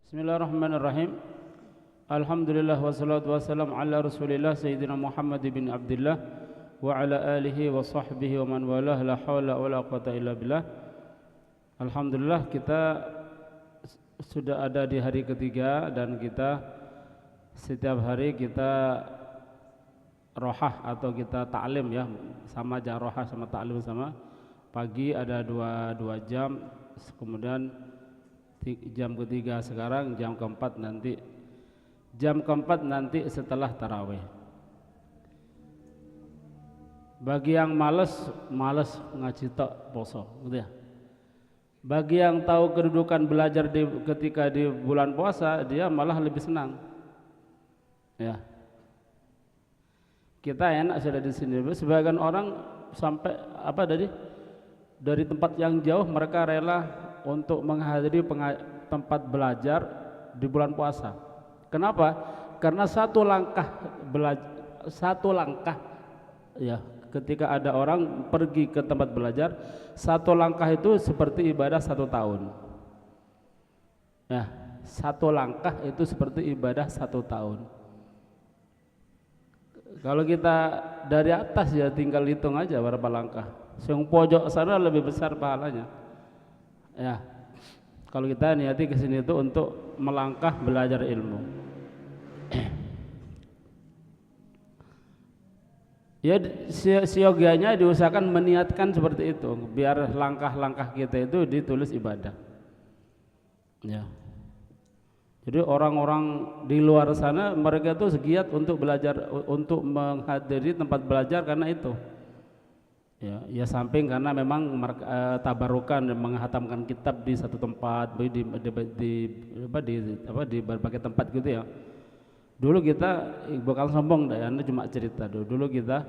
Bismillahirrahmanirrahim. Alhamdulillah wassalatu wassalamu ala Rasulillah Sayyidina Muhammad bin Abdullah wa ala alihi wa sahbihi wa man walah, la haula wa la quwata illa billah. Alhamdulillah, kita sudah ada di hari ketiga dan kita setiap hari kita rohah atau kita ta'lim, ya, sama aja, rohah sama ta'lim sama. Pagi ada dua jam, kemudian jam ketiga sekarang, jam keempat nanti setelah tarawih. Bagi yang males ngaji tok poso, gitu ya. Bagi yang tahu kedudukan belajar ketika di bulan puasa, dia malah lebih senang. Ya. Kita enak sudah di sini. Sebagian orang sampai dari tempat yang jauh mereka rela untuk menghadiri tempat belajar di bulan puasa. Kenapa? Karena satu langkah ya, ketika ada orang pergi ke tempat belajar, satu langkah itu seperti ibadah 1 tahun. Ya, satu langkah itu seperti ibadah 1 tahun. Kalau kita dari atas ya tinggal hitung aja berapa langkah. Yang pojok sana lebih besar pahalanya. Ya, kalau kita niati ke sini itu untuk melangkah belajar ilmu. Ya, siogianya diusahakan meniatkan seperti itu, biar langkah-langkah kita itu ditulis ibadah. Ya. Jadi orang-orang di luar sana mereka itu segiat untuk belajar, untuk menghadiri tempat belajar karena itu. Ya samping karena memang tabarukan menghatamkan kitab di satu tempat, di berbagai tempat gitu ya. Dulu kita bukan sombong, Anda cuma cerita dulu kita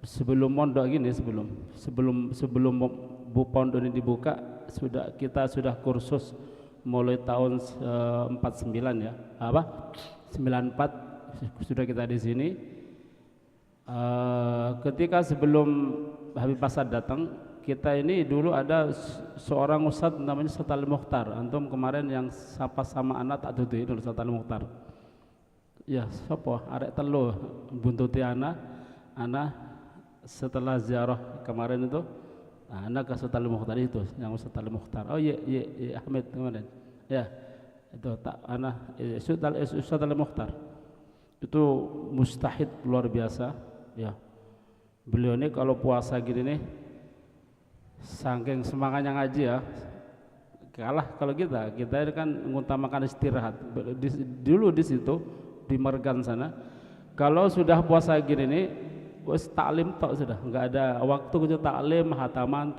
sebelum mondok gini, sebelum pondok ini dibuka, kita sudah kursus mulai tahun 49 ya, 94 sudah kita di sini. Ketika sebelum Habib Pasar datang, kita ini dulu ada seorang ustadz namanya Ustadz Ali Mukhtar. Antum kemarin yang sapa sama anak tak tutu itu Ustadz Ali Mukhtar. Ya, sapa arek telu buntuti anak setelah ziarah kemarin itu, anak ke Ustadz Ali Mukhtar itu, yang Ustadz Ali Mukhtar. Oh iya Ahmed kemarin. Ya, itu tak anak Ustadz Ali Mukhtar. Itu mustahid luar biasa. Ya, beliau ini kalau puasa gini nih, saking semangatnya ngaji ya, kalah kalau kita ini kan mengutamakan istirahat. Dulu di situ di Mergan sana, kalau sudah puasa gini nih, wes taklim tok sudah, nggak ada waktu gitu, taklim hataman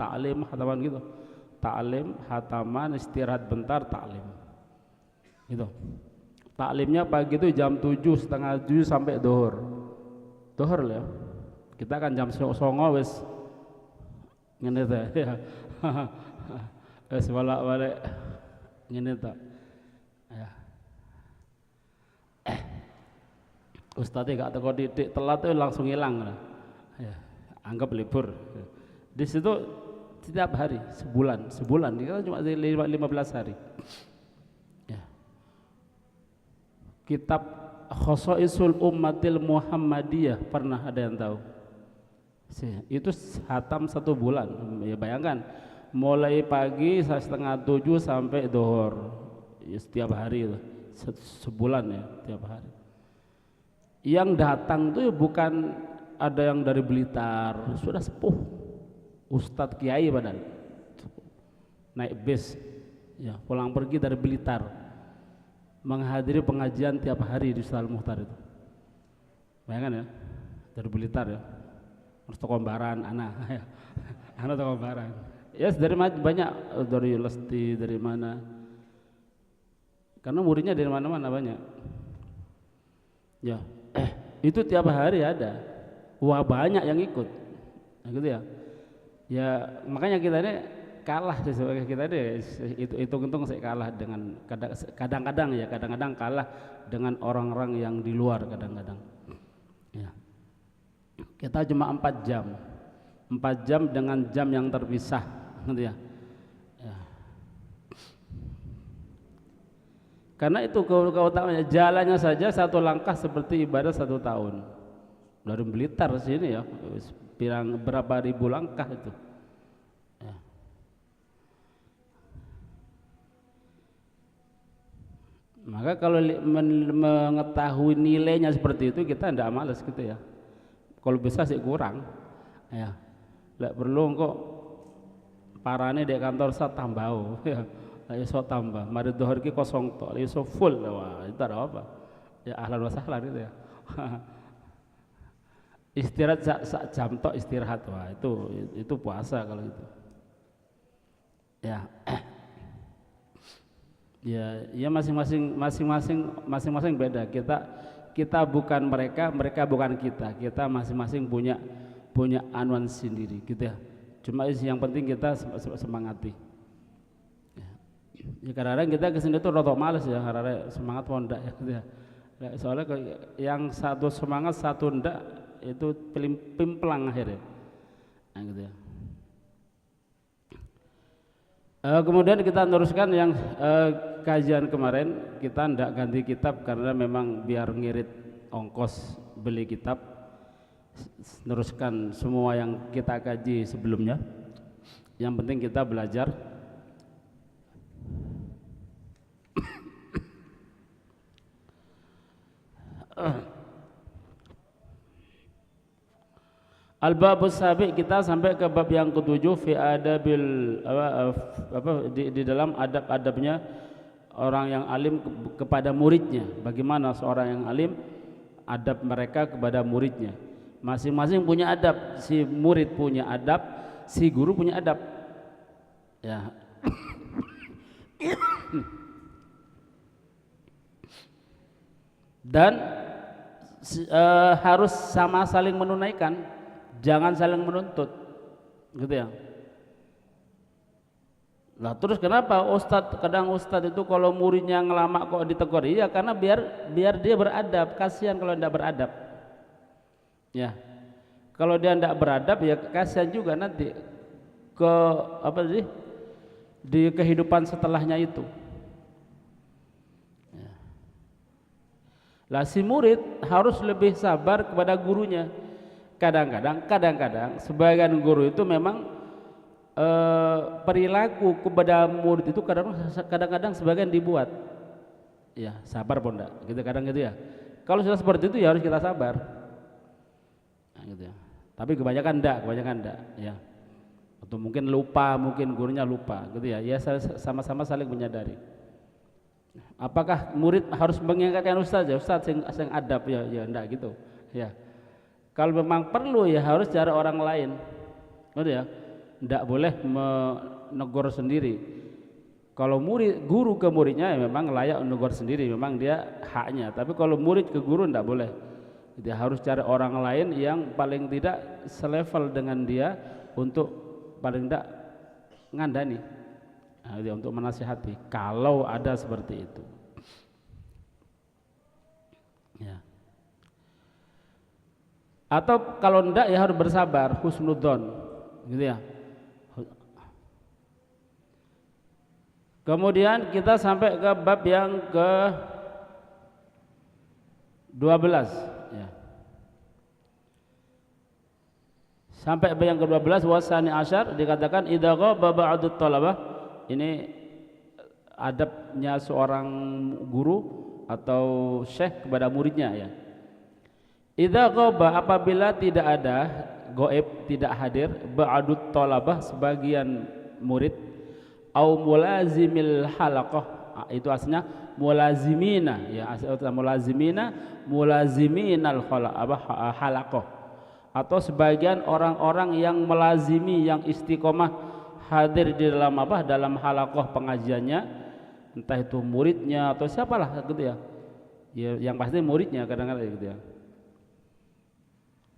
gitu, taklim hataman, istirahat bentar, taklim. Gitu. Taklimnya pagi itu jam 7:30 sampai dohor ya. Kita kan jam 09.00 wis ngene ta ya. Wis balik ngene ta. Ya. Ustadz gak teko titik telat itu langsung hilang lah. Ya, anggap libur. Di situ setiap hari sebulan kita cuma 15 hari. Ya. Kitab Khosaisul Ummatil Muhammadiyah, pernah ada yang tahu? Itu hatam 1 bulan. Ya bayangkan, mulai pagi 6:30 sampai dohor, ya, setiap hari itu, sebulan ya, setiap hari. Yang datang tuh bukan ada yang dari Blitar, sudah sepuh, Ustadz Kiai padahal, naik bis, ya, pulang pergi dari Blitar, menghadiri pengajian tiap hari di Ustadz Mukhtar itu. Bayangkan ya, dari Blitar ya, Tokombaran, anak Tokombaran. Ya, dari banyak, dari Lesti, dari mana? Karena muridnya dari mana-mana banyak. Ya, itu tiap hari ada. Wah, banyak yang ikut. Nah, gitu ya. Ya, makanya kita ini kalah sebagai kita deh, hitung-hitung saya kalah dengan kadang-kadang kalah dengan orang-orang yang di luar kadang-kadang. Ya. Kita cuma 4 jam dengan jam yang terpisah, gitu ya. Ya. Karena itu keutamaannya, jalannya saja satu langkah seperti ibadah 1 tahun. Dari Blitar sini ya, berapa ribu langkah itu. Ya. Maka kalau mengetahui nilainya seperti itu, kita tidak malas gitu ya. Kalau bisa sih kurang, ya. Tidak perlu kok parane di kantor saya tambah, ya. Iso tambah, mari dohor ki kosong tok, iso full, wah itu ada apa? Ya ahlan wa sahlan gitu ya. Istirahat sak jam tok istirahat, wah itu puasa kalau itu. Ya, ya masing-masing beda. Kita bukan mereka, mereka bukan kita. Kita masing-masing punya anuan sendiri, gitu ya. Cuma yang penting kita semangati. Ya kadang-kadang kita kesini tuh rotok males ya, karena semangat pondak ya, gitu ya. Soalnya yang satu semangat satu ndak itu pimplang akhirnya, nah, gitu ya. Kemudian kita teruskan yang kajian kemarin, kita ndak ganti kitab karena memang biar ngirit ongkos beli kitab, teruskan semua yang kita kaji sebelumnya. Yang penting kita belajar. Al-babus sabi, kita sampai ke bab yang ke-7 fi adabil di dalam adab-adabnya orang yang alim kepada muridnya. Bagaimana seorang yang alim, adab mereka kepada muridnya. Masing-masing punya adab, si murid punya adab, si guru punya adab. Ya. Dan harus sama saling menunaikan, jangan saling menuntut, gitu ya. Nah terus kenapa kadang ustadz itu kalau muridnya ngelama kok ditegur? Iya karena biar dia beradab, kasihan kalau tidak beradab. Ya, kalau dia tidak beradab ya kasihan juga nanti ke di kehidupan setelahnya itu. Lah si murid harus lebih sabar kepada gurunya. Kadang-kadang sebagian guru itu memang perilaku kepada murid itu kadang-kadang sebagian dibuat. Ya, sabar pun enggak, gitu kadang gitu ya. Kalau sudah seperti itu ya harus kita sabar. Nah, gitu ya. Tapi kebanyakan enggak, ya. Atau mungkin lupa, mungkin gurunya lupa, gitu ya. Ya sama-sama saling menyadari. Apakah murid harus mengingatkan ustaz ya, ustaz yang adab ya enggak gitu ya. Kalau memang perlu ya harus cari orang lain, gitu ya. Enggak boleh menegur sendiri. Kalau guru ke muridnya ya memang layak menegur sendiri, memang dia haknya. Tapi kalau murid ke guru enggak boleh. Dia harus cari orang lain yang paling tidak selevel dengan dia untuk paling tidak ngandani. Nah, dia untuk menasihati kalau ada seperti itu. Ya. Atau kalau enggak ya harus bersabar, husnudzon, gitu ya. Kemudian kita sampai ke bab yang ke-12 ya. Sampai bab yang ke-12 wasani asyar dikatakan idza ghaba ba'du talabah. Ini adabnya seorang guru atau syekh kepada muridnya ya. Idza ghaba, apabila tidak ada, gaib, tidak hadir, ba'dut talabah, sebagian murid, au mulazimil halaqah, itu aslinya mulazimina ya, aslinya mulaziminal halaqah, atau sebagian orang-orang yang melazimi, yang istiqomah hadir di dalam dalam halaqah pengajiannya, entah itu muridnya atau siapalah gitu ya. Ya yang pasti muridnya kadang-kadang gitu ya.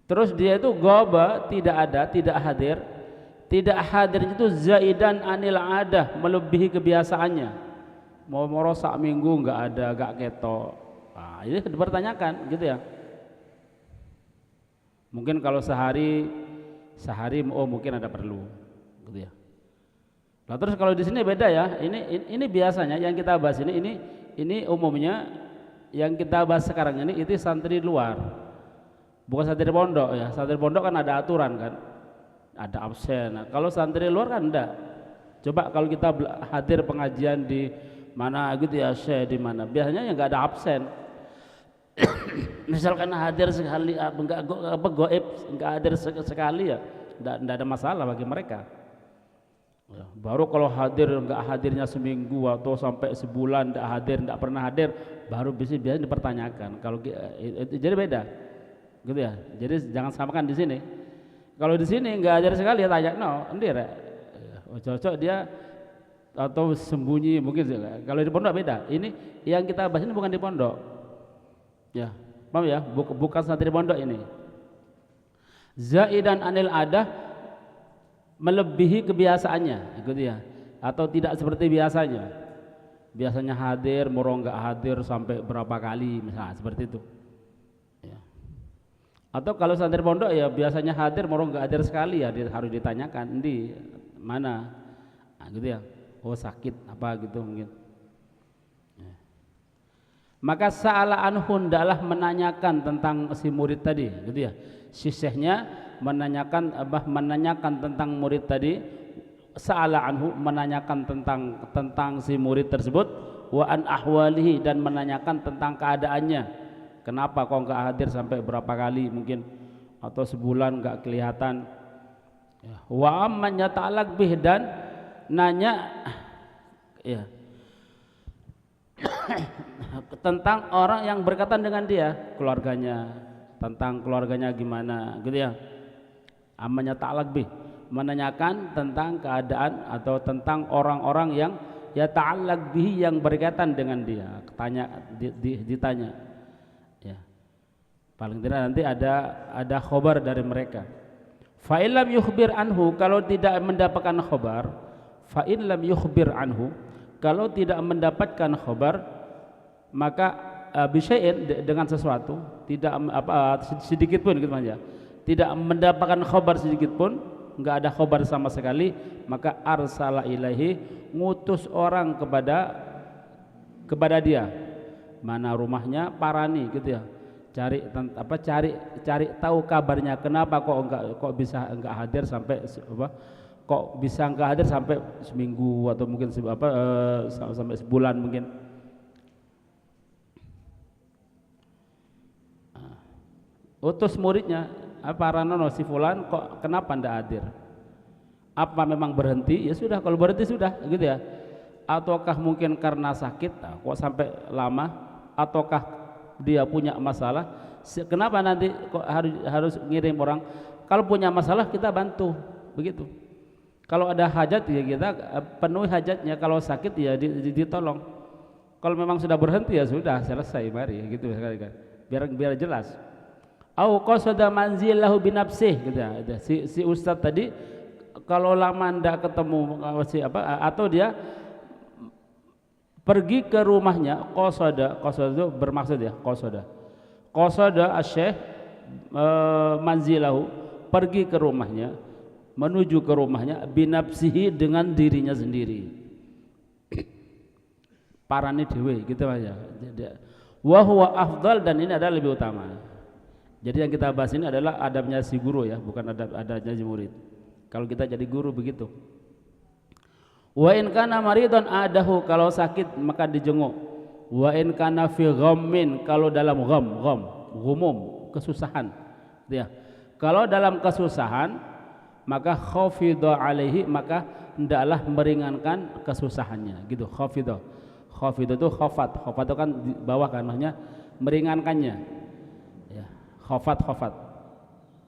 Terus dia itu ghaba, tidak ada, tidak hadir. Tidak hadir itu zaidan anil adah, melebihi kebiasaannya. Mau sak minggu enggak ada, enggak ketok. Nah, ini dipertanyakan gitu ya. Mungkin kalau sehari mungkin ada perlu gitu ya. Nah, terus kalau di sini beda ya. Ini biasanya yang kita bahas ini ini umumnya yang kita bahas sekarang ini itu santri luar, bukan santri pondok ya. Santri pondok kan ada aturan kan, ada absen. Nah, kalau santri luar kan enggak. Coba kalau kita hadir pengajian di mana gitu ya, Syekh di mana, biasanya yang enggak ada absen. Misalkan hadir sekali, enggak goib, enggak hadir sekali ya, enggak ada masalah bagi mereka. Ya, baru kalau hadir enggak hadirnya seminggu atau sampai sebulan enggak hadir, enggak pernah hadir, baru biasanya dipertanyakan. Kalau jadi beda, gitu ya. Jadi jangan samakan di sini. Kalau di sini enggak hadir sekali ya tanya, no, endir. Cocok dia atau sembunyi mungkin. Kalau di pondok beda. Ini yang kita bahas ini bukan di pondok. Ya, paham ya? Bukan santri pondok ini. Zaidan anil adah, melebihi kebiasaannya, gitu ya. Atau tidak seperti biasanya. Biasanya hadir, moro enggak hadir sampai berapa kali, misalnya seperti itu. Ya. Atau kalau santri pondok ya biasanya hadir, moro enggak hadir sekali ya, harus ditanyakan di mana, nah, gitu ya. Oh sakit apa gitu mungkin. Maka sa'ala anhu, hendaklah menanyakan tentang si murid tadi, gitu ya. Si syekhnya menanyakan tentang murid tadi. Sa'ala anhu, menanyakan tentang si murid tersebut. Wa an ahwalihi, dan menanyakan tentang keadaannya. Kenapa kok enggak hadir sampai berapa kali mungkin, atau sebulan enggak kelihatan. Wa amman yata'allaq bih, dan nanya ya tentang orang yang berkaitan dengan dia, keluarganya, tentang keluarganya gimana, gitu ya. Amanya ta'alaq bih, menanyakan tentang keadaan atau tentang orang-orang yang ya ta'alaq bih, yang berkaitan dengan dia, ditanya. Ya. Paling tidak nanti ada khabar dari mereka. Fa illam yukhbir anhu, kalau tidak mendapatkan khabar, fa illam yukhbir anhu, kalau tidak mendapatkan khabar, maka bisyai'in, dengan sesuatu, tidak sedikit pun gitu aja, tidak mendapatkan khabar sedikit pun, enggak ada khabar sama sekali, maka arsala ilaihi, ngutus orang kepada dia, mana rumahnya, parani, gitu ya, cari tahu kabarnya, kenapa kok bisa enggak hadir sampai kok bisa enggak hadir sampai seminggu atau mungkin sampai sebulan mungkin. Utus muridnya, Ranono si fulan kok kenapa ndak hadir? Apa memang berhenti? Ya sudah, kalau berhenti sudah, gitu ya. Ataukah mungkin karena sakit, kok sampai lama? Ataukah dia punya masalah? Kenapa nanti kok harus ngirim orang? Kalau punya masalah kita bantu, begitu. Kalau ada hajat ya kita penuhi hajatnya. Kalau sakit ya ditolong. Kalau memang sudah berhenti ya sudah, selesai, mari, gitu kan. Biar jelas. Au qasada manzilahu binafsih, gitu ya. Si ustadz tadi kalau lama ndak ketemu atau dia pergi ke rumahnya, qasada itu bermaksud ya, qasada asy-syekh manzilahu, pergi ke rumahnya, menuju ke rumahnya, binafsihi, dengan dirinya sendiri, parane dhewe, gitu aja. Wa huwa afdal, dan ini adalah lebih utama. Jadi yang kita bahas ini adalah adabnya si guru ya, bukan adabnya si murid. Kalau kita jadi guru begitu. Wa in kana maridun adahu, kalau sakit maka dijenguk. Wa in kana fi ghammin, kalau dalam ghumum, kesusahan. Ya. Kalau dalam kesusahan maka khafidha alaihi, maka hendaklah meringankan kesusahannya, gitu. Khafidha itu khafat itu kan di bawah kan, maksudnya meringankannya. Khafat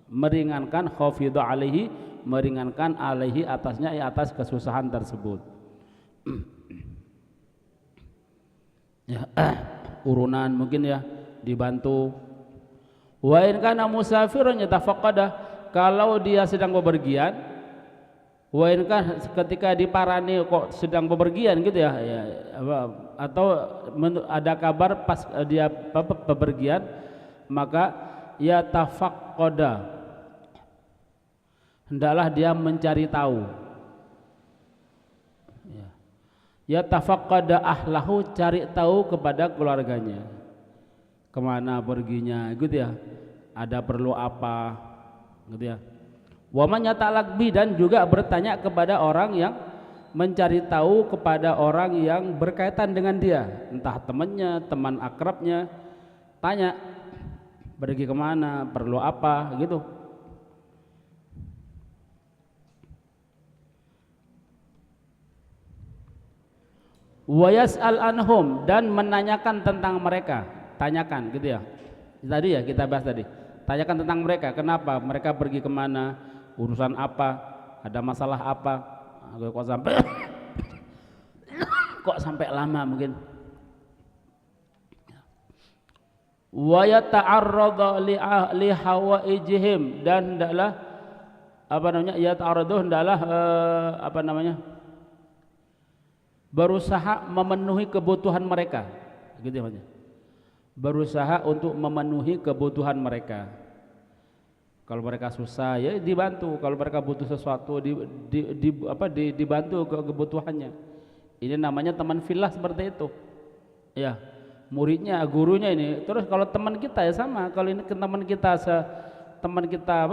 meringankan, khafidha alaihi, meringankan alaihi, atasnya, atas kesusahan tersebut. Ya, urunan mungkin ya, dibantu. Wa in kana musafirun yatafaqqada, kalau dia sedang bepergian, wa in kan ketika diparani kok sedang bepergian, gitu ya, atau ada kabar pas dia bepergian, maka ya tafaqqada, hendaklah dia mencari tahu. Yatafaqqada ahlahu, cari tahu kepada keluarganya, kemana perginya gitu ya, ada perlu apa gitu ya. Wa man yatalaqbi, dan juga bertanya kepada orang yang mencari tahu kepada orang yang berkaitan dengan dia, entah temannya, teman akrabnya, tanya pergi kemana, perlu apa gitu. Wa yas'al anhum, dan menanyakan tentang mereka, tanyakan gitu ya. Tadi ya kita bahas tadi, tanyakan tentang mereka, kenapa mereka pergi kemana, urusan apa, ada masalah apa, kok sampai kok sampai lama mungkin. Wa yata'arradu li hawaijihim, dan hendaklah apa namanya, yata'arradu, hendaklah apa namanya, berusaha memenuhi kebutuhan mereka gitu ya, berusaha untuk memenuhi kebutuhan mereka. Kalau mereka susah ya dibantu, kalau mereka butuh sesuatu dibantu kebutuhannya. Ini namanya teman fillah seperti itu ya, muridnya gurunya ini. Terus kalau teman kita ya sama, kalau ini teman kita teman kita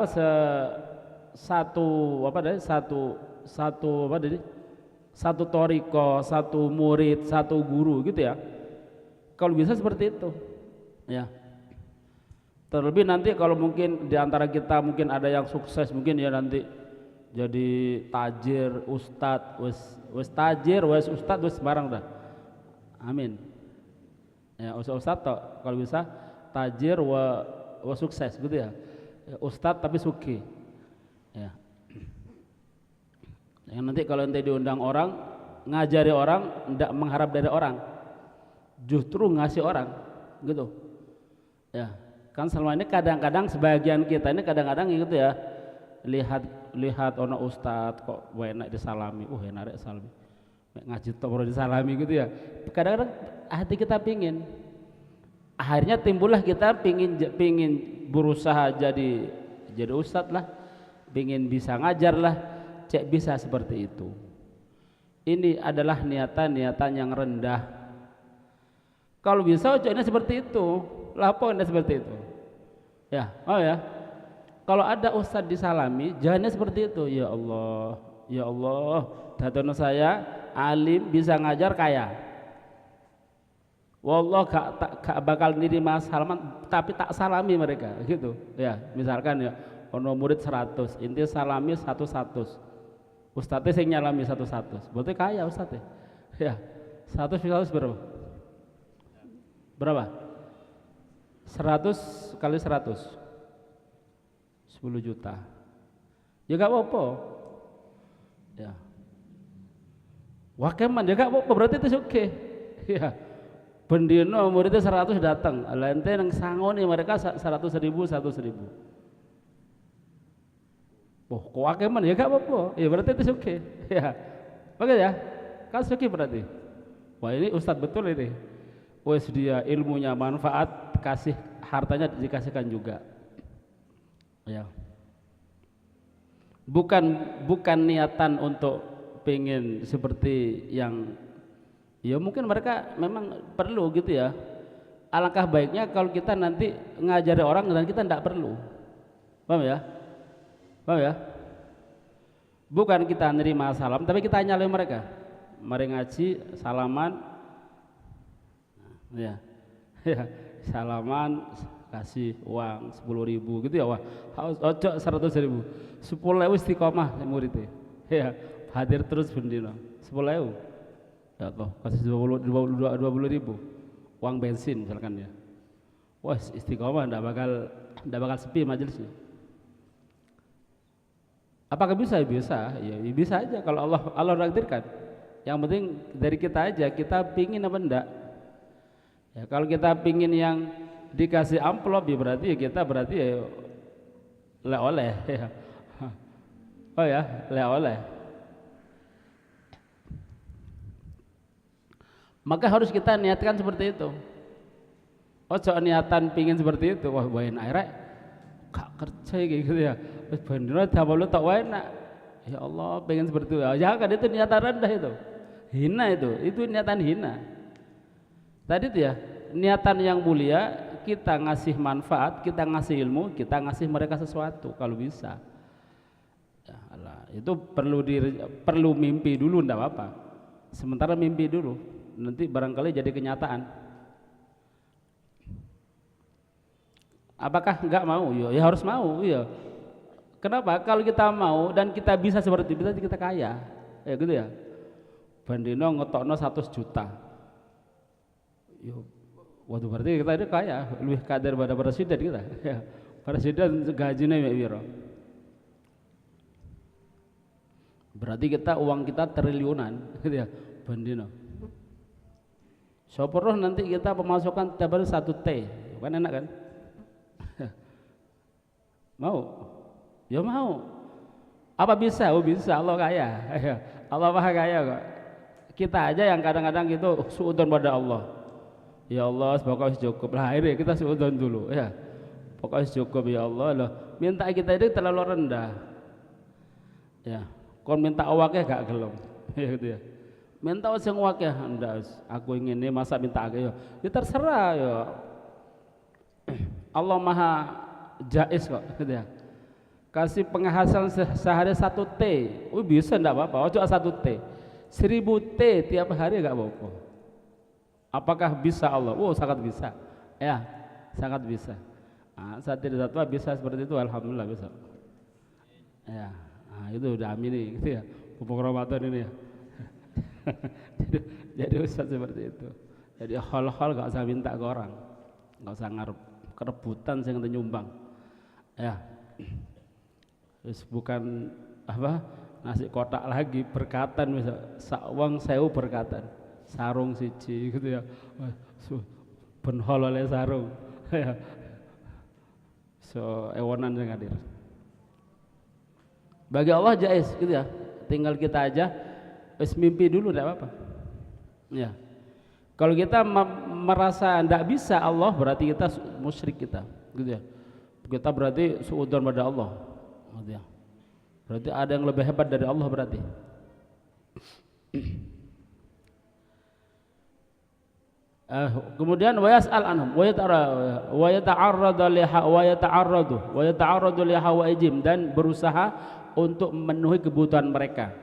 satu toriko, satu murid, satu guru gitu ya. Kalau bisa seperti itu ya. Terlebih nanti kalau mungkin di antara kita mungkin ada yang sukses, mungkin ya nanti jadi tajir, ustad, wes tajir, wes ustad, wes barang dah. Amin. Ya, ustad toh kalau bisa tajir wa sukses gitu ya. Ustad tapi suki. Ya. Yang nanti kalau nanti diundang orang, ngajari orang, tidak mengharap dari orang, justru ngasih orang, gitu. Ya, kan selama ini kadang-kadang sebagian kita ini kadang-kadang gitu ya, lihat ono ustad kok enak disalami, enak salami, ngaji tok baru disalami gitu ya. Kadang-kadang hati kita pingin, akhirnya timbullah kita pingin berusaha jadi ustad lah, pingin bisa ngajar lah. Cek bisa seperti itu. Ini adalah niatan yang rendah. Kalau bisa ceknya seperti itu, lapornya seperti itu. Ya, kalau ada ustadz disalami, jangannya seperti itu. Ya Allah, datono saya alim, bisa ngajar, kaya. Wallah gak bakal nerima salaman, tapi tak salami mereka, gitu. Ya, misalkan ya, ono murid 100, inti salami 100. Ustadznya sing nyalami 100, berarti kaya ustadznya. Ya, 100 berapa? Berapa? 100 kali 100, 10 juta. Ya gak apa-apa. Ya. Wakeman ya gak apa-apa, berarti itu oke. Ya. Bendino muridnya 100 datang, lente yang sangoni mereka 100.000. Kok akeman ya gak apa-apa, ya berarti itu oke. Ya, oke ya, kan oke berarti. Wah ini ustadz betul ini. Wes dia ilmunya manfaat, kasih hartanya dikasihkan juga. Ya, bukan niatan untuk pengen seperti yang, ya mungkin mereka memang perlu gitu ya. Alangkah baiknya kalau kita nanti ngajari orang dan kita tidak perlu, paham ya? Paham ya? Bukan kita nerima salam, tapi kita nyalain mereka. Mari ngaji, salaman, ya, salaman, kasih uang 10.000 gitu ya. Wah, ojo 100.000, 10.000 istiqomah muridnya. Ya, hadir terus bendino 10.000. Ya toh, kasih 20.000 uang bensin misalkan ya. Wah, istiqomah ndak bakal sepi majelisnya. Apakah bisa? Bisa, ya bisa aja kalau Allah takdirkan. Yang penting dari kita aja, kita pingin apa enggak. Ya, kalau kita pingin yang dikasih amplop, ya berarti kita ya le oleh. Ya. Oh ya, le oleh. Maka harus kita niatkan seperti itu. Niatan pingin seperti itu, wah bayin airek gak kerja kayak gitu ya. Wis bener dah lu tak enak. Ya Allah, pengen seperti itu. Ya kan itu niatan rendah itu. Hina itu niatan hina. Tadi tuh ya, niatan yang mulia, kita ngasih manfaat, kita ngasih ilmu, kita ngasih mereka sesuatu kalau bisa. Ya, Allah, itu perlu mimpi dulu, enggak apa-apa. Sementara mimpi dulu, nanti barangkali jadi kenyataan. Apakah enggak mau? Ya harus mau, ya. Kenapa? Kalau kita mau dan kita bisa seperti itu, berarti kita kaya. Ya gitu ya. Bandino ngetokno 100 juta. Yo, waduh berarti kita ini kaya, lebih kaya daripada presiden kita. Ya. Presiden gajinya piro? Berarti uang kita triliunan, gitu ya, Bandino. Soporoh nanti kita pemasukan tiap hari 1 T, kan enak kan? Mau? Ya mau. Apa bisa? Oh bisa, Allah kaya. Allah maha kaya kok. Kita aja yang kadang-kadang gitu suudzon pada Allah. Ya Allah, pokoknya cukup lah. Akhirnya kita suudzon dulu, ya. Pokoknya cukup ya Allah loh. Minta kita ini terlalu rendah. Ya. Kon minta awaknya gak gelem. Ya gitu ya. Minta sing awaknya ndak. Aku ingin ini masa minta akeh ya. Ya terserah ya. Allah maha jais kok, gitu ya. Kasih penghasilan sehari 1 T, oh bisa enggak apa-apa, ojo 1 T, 1000 T tiap hari enggak apa-apa. Apakah bisa Allah? Oh sangat bisa, ya sangat bisa. Nah, saat tidak satu bisa seperti itu, alhamdulillah bisa. Ya, nah, itu udah amini, gitu ya, pupuk Ramadan ini ya. jadi Ustaz seperti itu. Jadi hal-hal enggak usah minta ke orang, enggak usah ngarep kerebutan sing nyumbang, ya. Terus bukan apa nasi kotak lagi berkatan misal sawang sewu berkatan sarung siji gitu ya benhol oleh sarung ya so ewonan yang hadir bagi Allah jais gitu ya, tinggal kita aja wis mimpi dulu tidak apa-apa ya. Kalau kita merasa tidak bisa Allah berarti kita musyrik kita gitu ya, kita berarti suudzon pada Allah. Berarti ada yang lebih hebat dari Allah berarti. Kemudian wa yas'al anhum wa yata'arradu li hawaijim dan berusaha untuk memenuhi kebutuhan mereka.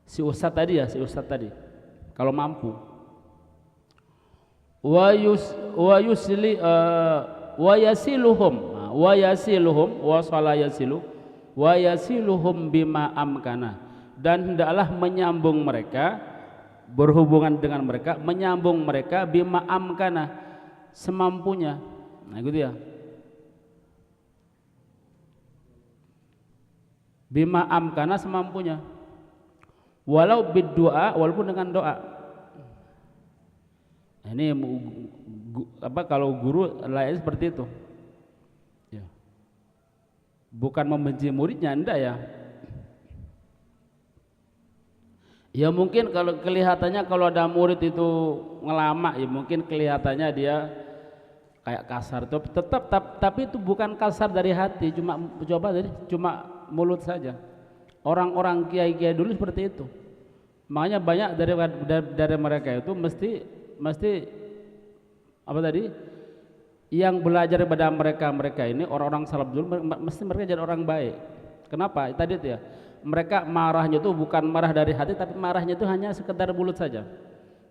Si ustaz tadi kalau mampu. Wa yasiluhum bima amkana dan hendaklah menyambung mereka, berhubungan dengan mereka, menyambung mereka bima amkana semampunya. Nah gitu ya, bima amkana semampunya, walau biddoa, walaupun dengan doa. Nah, ini apa kalau guru lain seperti itu ya. Bukan membenci muridnya, enggak ya. Ya mungkin kalau kelihatannya kalau ada murid itu ngelama ya mungkin kelihatannya dia kayak kasar itu tapi itu bukan kasar dari hati, cuma mulut saja. Orang-orang kiai-kiai dulu seperti itu. Makanya banyak dari mereka itu mesti apa tadi? Yang belajar daripada mereka ini orang-orang salaf dulu mesti mereka jadi orang baik. Kenapa? Tadi itu ya, mereka marahnya itu bukan marah dari hati, tapi marahnya itu hanya sekedar mulut saja.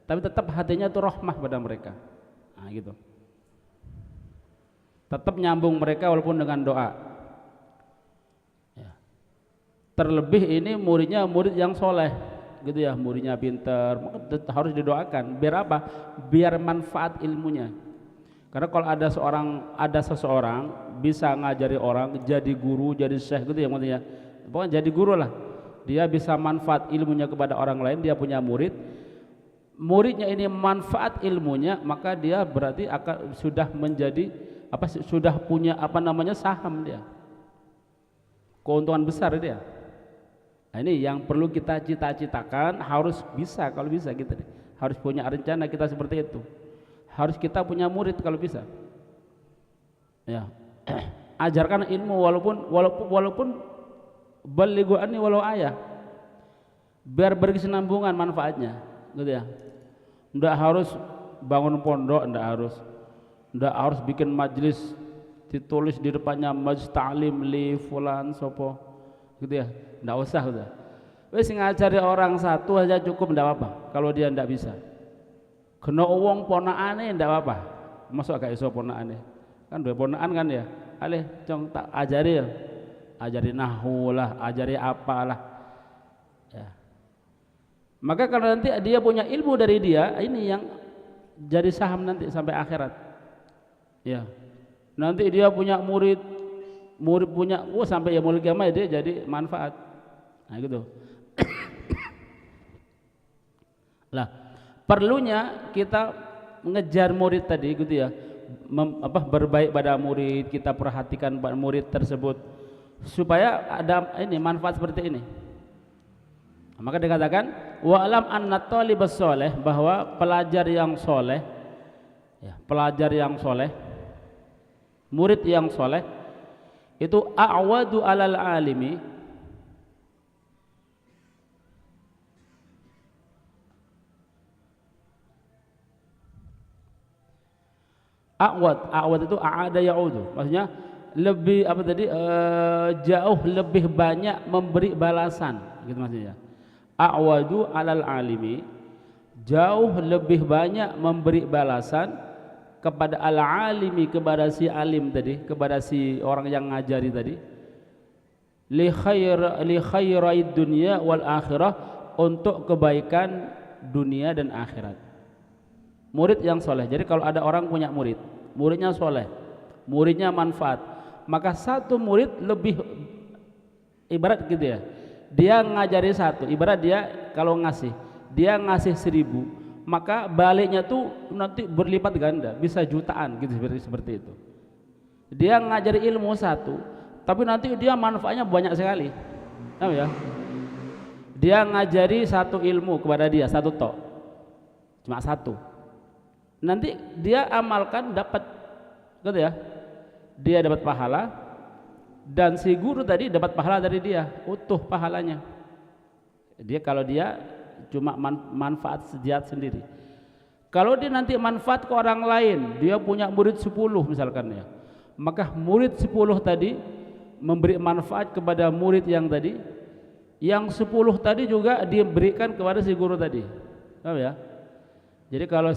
Tapi tetap hatinya itu rahmah pada mereka. Nah, gitu. Tetap nyambung mereka walaupun dengan doa. Ya. Terlebih ini muridnya murid yang soleh, gitu ya, muridnya pintar, maka harus didoakan. Biar apa? Biar manfaat ilmunya. Karena kalau ada seseorang bisa ngajari orang, jadi guru, jadi syekh gitu ya maksudnya. Pokoknya jadi guru lah. Dia bisa manfaat ilmunya kepada orang lain, dia punya murid. Muridnya ini manfaat ilmunya, maka dia berarti sudah menjadi sudah punya saham dia. Keuntungan besar dia. Nah, ini yang perlu kita cita-citakan, harus bisa kalau bisa gitu deh. Harus punya rencana kita seperti itu. Harus kita punya murid kalau bisa. Ya. Ajarkan ilmu walaupun balighu anni walau ayah. biar berkesinambungan manfaatnya, gitu ya. Nggak harus bangun pondok, nggak harus bikin majelis ditulis di depannya majelis ta'lim li fulan sopo, gitu ya. Nggak usah, gitu. Wes ngajari orang satu aja cukup, ndak apa-apa. Kalau dia ndak bisa, kena uang ponakane ndak apa-apa. Masuk agak iso ponakane, kan dua ponakan kan ya. Alih, cong tak ajari ya, ajari nahwu lah, ajari apalah. Ya. Maka kalau nanti dia punya ilmu dari dia, ini yang jadi saham nanti sampai akhirat. Ya. Nanti dia punya murid punya, sampai ya murid kiamat dia jadi manfaat. Nah gitu. Lah, perlunya kita mengejar murid tadi gitu ya. Berbaik pada murid, kita perhatikan pada murid tersebut supaya ada ini manfaat seperti ini. Maka dikatakan wa alam anna talibas soleh, bahwa pelajar yang soleh, ya, pelajar yang soleh, murid yang soleh itu a'wadu alal alimi, A'wad itu a'ada ya'udu, maksudnya lebih apa tadi, jauh lebih banyak memberi balasan, gitu maksudnya. A'wadu alal alimi, jauh lebih banyak memberi balasan kepada al-alimi, kepada si alim tadi, kepada si orang yang ngajari tadi, li khairid dunya wal akhirah, untuk kebaikan dunia dan akhirat. Murid yang soleh. Jadi kalau ada orang punya murid, muridnya soleh, muridnya manfaat, maka satu murid lebih, ibarat gitu ya, dia ngajari satu, ibarat dia kalau ngasih, dia ngasih 1000, maka baliknya tuh nanti berlipat ganda, bisa jutaan gitu, seperti itu. Dia ngajari ilmu satu, tapi nanti dia manfaatnya banyak sekali. Tahu ya? Dia ngajari satu ilmu kepada dia, satu tok, cuma satu. Nanti dia amalkan dapat, gitu ya, dia dapat pahala, dan si guru tadi dapat pahala dari dia, utuh pahalanya. Dia kalau dia cuma manfaat sejat sendiri. Kalau dia nanti manfaat ke orang lain, dia punya murid 10 misalkan ya, maka murid 10 tadi memberi manfaat kepada murid yang tadi, yang 10 tadi juga dia berikan kepada si guru tadi. Tahu ya? Jadi kalau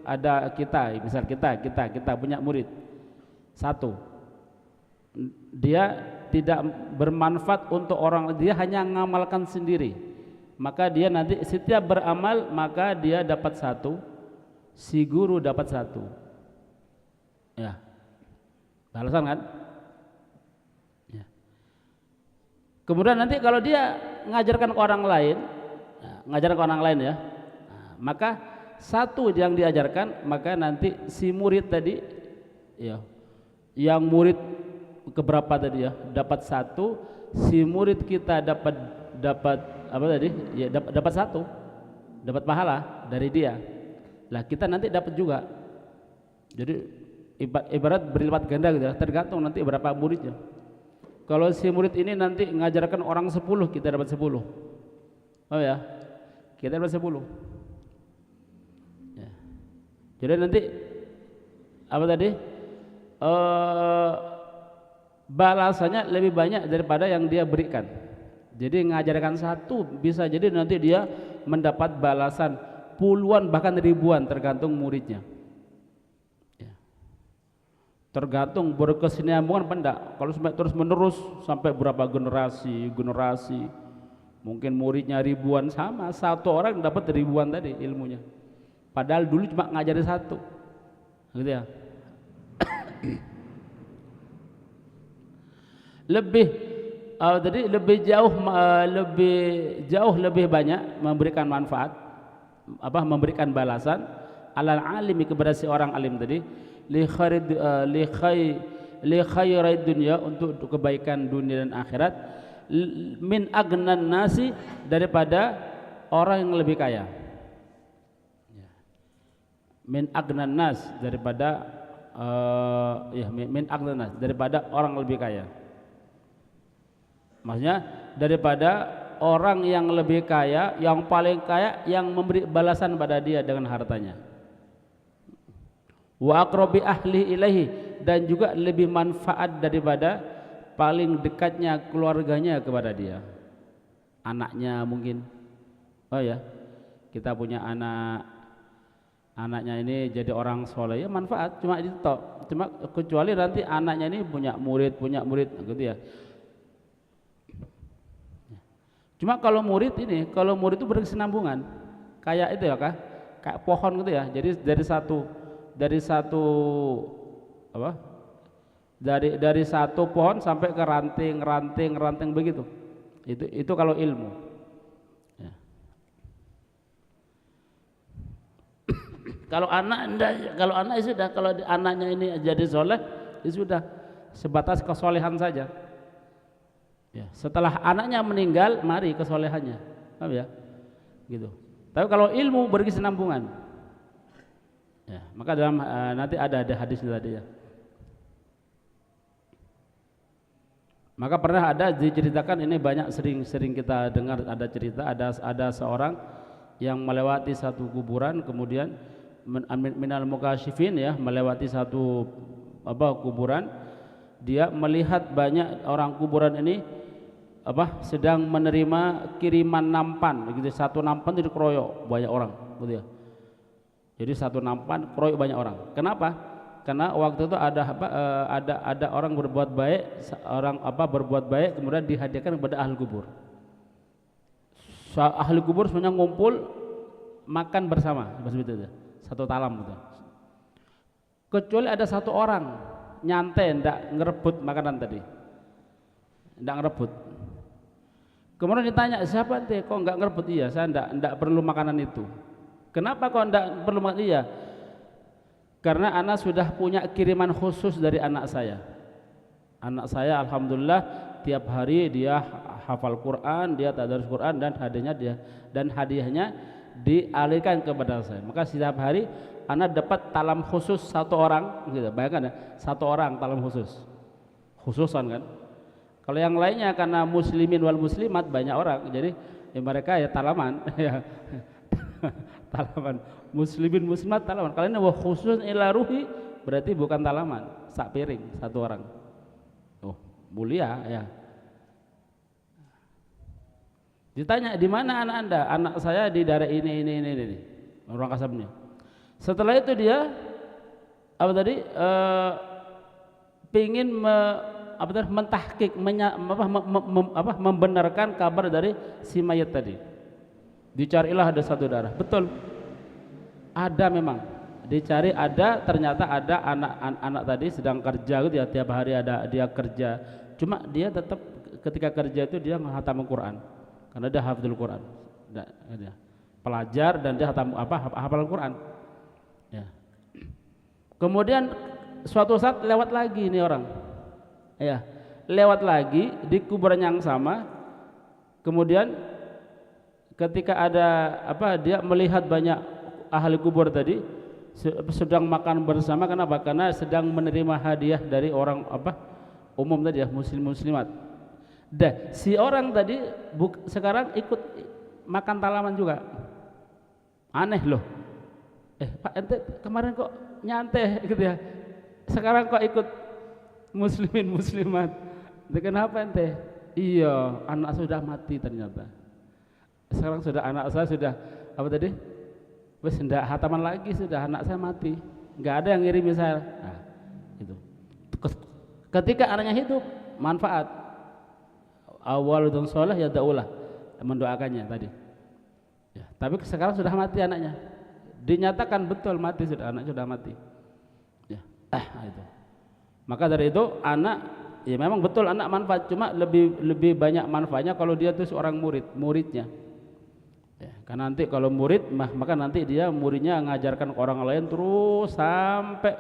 ada kita, misal kita punya murid satu, dia tidak bermanfaat untuk orang, dia hanya ngamalkan sendiri, maka dia nanti setiap beramal maka dia dapat satu, si guru dapat satu, ya, balasan kan? Ya. Kemudian nanti kalau dia ngajarkan ke orang lain, ya, maka satu yang diajarkan, maka nanti si murid tadi, ya, yang murid keberapa tadi ya, dapat satu, si murid kita dapat apa tadi ya, dapat satu, dapat pahala dari dia. Lah kita nanti dapat juga. Jadi ibarat berlipat ganda gitu ya, tergantung nanti berapa muridnya. Kalau si murid ini nanti ngajarkan orang 10, kita dapat 10. Oh ya, kita dapat 10. Jadi nanti apa tadi, balasannya lebih banyak daripada yang dia berikan. Jadi ngajarkan satu bisa jadi nanti dia mendapat balasan puluhan bahkan ribuan, tergantung muridnya. Ya. Tergantung berkesinambungan apa enggak. Kalau sampai terus menerus sampai berapa generasi, mungkin muridnya ribuan, sama satu orang dapat ribuan tadi ilmunya. Padahal dulu cuma ngajari satu, gitu ya. Jadi lebih jauh lebih banyak memberikan manfaat, memberikan balasan alal alimi, kepada si orang alim tadi, li khairid dunya, untuk kebaikan dunia dan akhirat, min agnan nasi, daripada orang yang lebih kaya. Min agnan nas, daripada min agnan nas, daripada orang lebih kaya. Maksudnya daripada orang yang lebih kaya, yang paling kaya, yang memberi balasan pada dia dengan hartanya. Wa aqrabi ahli ilaihi, dan juga lebih manfaat daripada paling dekatnya keluarganya kepada dia. Anaknya mungkin, oh ya, kita punya anak, anaknya ini jadi orang soleh, ya manfaat cuma itu tok. Cuma kecuali nanti anaknya ini punya murid gitu ya. Cuma kalau murid itu berkesinambungan, kayak itu ya kah? Kayak pohon gitu ya. Jadi dari satu pohon sampai ke ranting begitu. Itu kalau ilmu. Ya. Kalau anak sudah, kalau anaknya ini jadi soleh, itu sudah sebatas kesolehan saja. Ya, setelah anaknya meninggal, mari kesolehannya, paham ya? Gitu. Tapi kalau ilmu berkesinambungan, ya, maka dalam nanti ada hadis tadi ya. Maka pernah ada diceritakan, ini banyak sering kita dengar, ada cerita ada seorang yang melewati satu kuburan, kemudian minal mukasyifin ya, melewati satu kuburan, dia melihat banyak orang kuburan ini sedang menerima kiriman nampan, begitu. Satu nampan itu dikeroyok banyak orang, gitu ya. Jadi satu nampan keroyok banyak orang. Kenapa? Karena waktu itu ada orang berbuat baik, kemudian dihadiahkan kepada ahli kubur. Ahli kubur semuanya ngumpul makan bersama, seperti itu, satu talam gitu. Kecuali ada satu orang nyantai, ndak ngerebut makanan tadi, ndak ngerebut. Kemudian ditanya, siapa ente kok nggak ngerebut? Iya, saya ndak perlu makanan itu. Kenapa kok ndak perlu makanan? Iya, karena anak sudah punya kiriman khusus dari anak saya. Anak saya alhamdulillah tiap hari dia hafal Quran, dia tadarus Quran, dan hadiahnya dialihkan kepada saya. Maka setiap hari anak dapat talam khusus satu orang, gitu. Bayangkan ya, satu orang talam khususan kan. Kalau yang lainnya karena muslimin wal muslimat banyak orang, jadi ya mereka ya talaman ya. Talaman muslimin muslimat talaman. Kalau ini khusus ila ruhi berarti bukan talaman, sak piring satu orang. Oh, mulia ya. Ditanya, di mana anak Anda? Anak saya di daerah ini. Orang Kasabnya. Setelah itu dia pingin mentahkik, membenarkan kabar dari si mayat tadi. Dicarilah ada satu darah, betul, ada memang, dicari ada, ternyata ada anak tadi sedang kerja gitu ya, tiap hari ada dia kerja. Cuma dia tetap ketika kerja itu dia menghatam Quran, karena dia hafidul Quran, dia pelajar dan dia hafal Quran. Ya. Kemudian suatu saat lewat lagi ini orang. Ya, lewat lagi di kuburan yang sama. Kemudian ketika ada dia melihat banyak ahli kubur tadi sedang makan bersama. Kenapa? Karena sedang menerima hadiah dari orang umum tadi ya, muslimat. Dan si orang tadi sekarang ikut makan talaman juga. Aneh loh. Pak ente kemarin kok nyantai gitu ya, sekarang kok ikut muslimin muslimat. Kenapa ente? Iya, anak sudah mati ternyata. Sekarang sudah anak saya sudah wes ndak hataman lagi, sudah anak saya mati. Enggak ada yang ngirim saya. Nah, itu. Ketika anaknya hidup, manfaat. Awaludun sholih ya daulah, mendoakannya tadi. Ya, tapi sekarang sudah mati anaknya. Dinyatakan betul mati, anak sudah mati. Ya, itu. Maka dari itu anak, ya memang betul anak manfaat, cuma lebih banyak manfaatnya kalau dia itu seorang muridnya. Ya, karena nanti kalau murid maka nanti dia muridnya ngajarkan ke orang lain terus sampai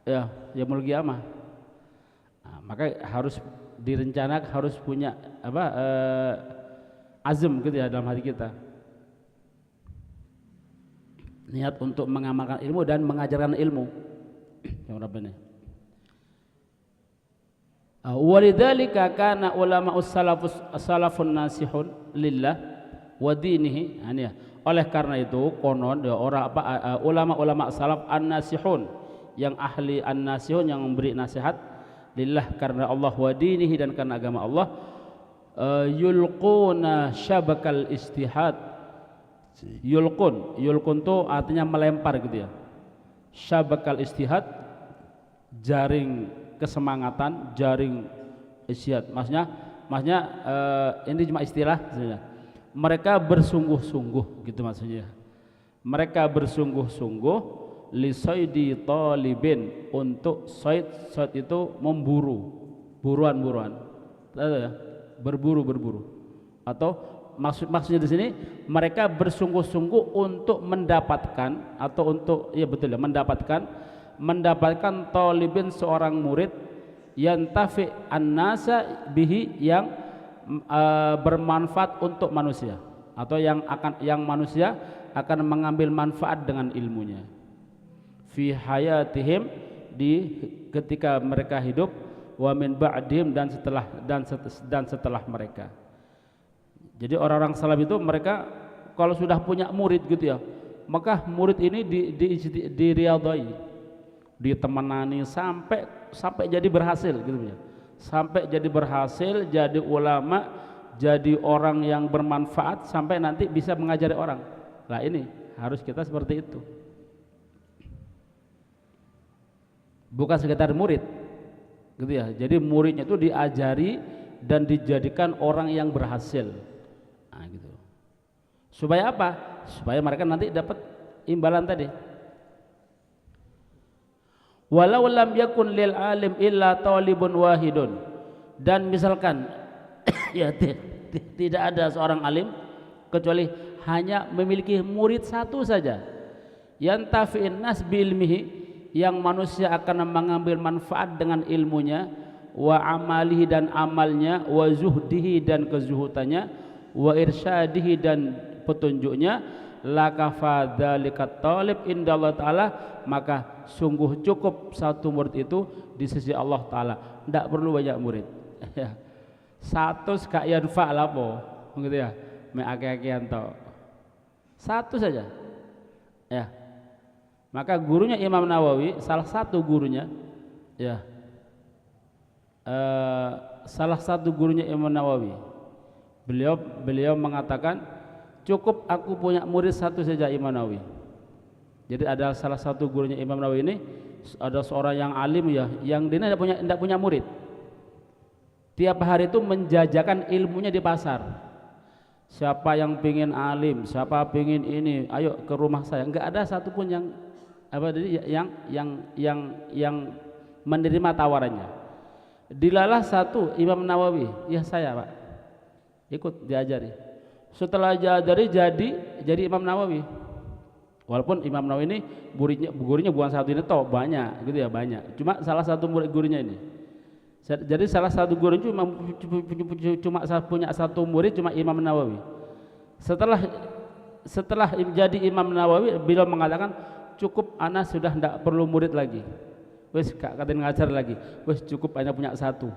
ya yaumul qiyamah. Nah, maka harus direncanakan, harus punya azam gitu ya dalam hati kita. Niat untuk mengamalkan ilmu dan mengajarkan ilmu. Yang Rabbana. Walidzalika kana ulama salafun nasihun lillah wa dinihi. Ya. Oleh karena itu konon ya, orang ulama-ulama salaf an-nasihun, yang ahli an-nasihun, yang memberi nasihat lillah karena Allah, wa dinihi dan karena agama Allah, yulquna syabakal istihad. Yulqun itu artinya melempar gitu ya. Syabakal istihad, jaring kesemangatan, jaring istihad. Maksudnya ini cuma istilah sebenarnya. Mereka bersungguh-sungguh gitu maksudnya. Mereka bersungguh-sungguh li saidi talibin, untuk said itu memburu, buruan-buruan. Berburu. Atau maksudnya di sini mereka bersungguh-sungguh untuk mendapatkan, atau untuk mendapatkan talibin, seorang murid, yantafi an-nasa bihi, yang bermanfaat untuk manusia, atau yang manusia akan mengambil manfaat dengan ilmunya fi hayatihim, ketika mereka hidup, wa min ba'dihim, dan setelah mereka. Jadi orang-orang salaf itu mereka kalau sudah punya murid gitu ya, maka murid ini diriyadhai, ditemenani sampai jadi berhasil gitu ya. Sampai jadi berhasil, jadi ulama, jadi orang yang bermanfaat, sampai nanti bisa mengajari orang. Nah ini harus kita seperti itu, bukan sekedar murid gitu ya. Jadi muridnya itu diajari dan dijadikan orang yang berhasil. Nah, gitu. Supaya apa? Supaya mereka nanti dapat imbalan tadi. Walau lam yakun lil alim illa talibun wahidun, dan misalkan ya tidak ada seorang alim kecuali hanya memiliki murid satu saja, yantafi'in nas bi ilmihi, yang manusia akan mengambil manfaat dengan ilmunya, wa amalihi, dan amalnya, wa zuhdihi, dan kezuhutannya, wa irsyadihi, dan petunjuknya, lakafa dzalika talib indallah taala, maka sungguh cukup satu murid itu di sisi Allah taala, tidak perlu banyak murid. Satu gak yanfa lapo gitu ya, me akeh-akehan to, satu saja ya. Maka gurunya Imam Nawawi, salah satu gurunya ya, salah satu gurunya Imam Nawawi, beliau mengatakan, cukup aku punya murid satu saja, Imam Nawawi. Jadi ada salah satu gurunya Imam Nawawi ini, ada seorang yang alim ya, yang dia tidak punya murid. Tiap hari itu menjajakan ilmunya di pasar. Siapa yang pingin alim, siapa pingin ini, ayo ke rumah saya. Enggak ada satupun yang menerima tawarannya. Dilalah satu Imam Nawawi, ya saya Pak, ikut diajari. Setelah diajari jadi Imam Nawawi. Walaupun Imam Nawawi ini gurunya bukan satu ini toh, banyak gitu ya, banyak. Cuma salah satu murid gurunya ini. Jadi salah satu guru cuma punya satu murid, cuma Imam Nawawi. Setelah jadi Imam Nawawi, beliau mengatakan, cukup ana sudah tidak perlu murid lagi. Wes katen ngajar lagi. Wes cukup hanya punya satu.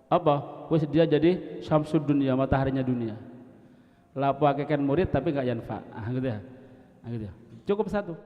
Apa? Wes dia jadi syamsud dunia, mataharinya dunia. Lapo akeken murid tapi enggak yanfa. Gitu ya. Gitu ya. Cukup satu.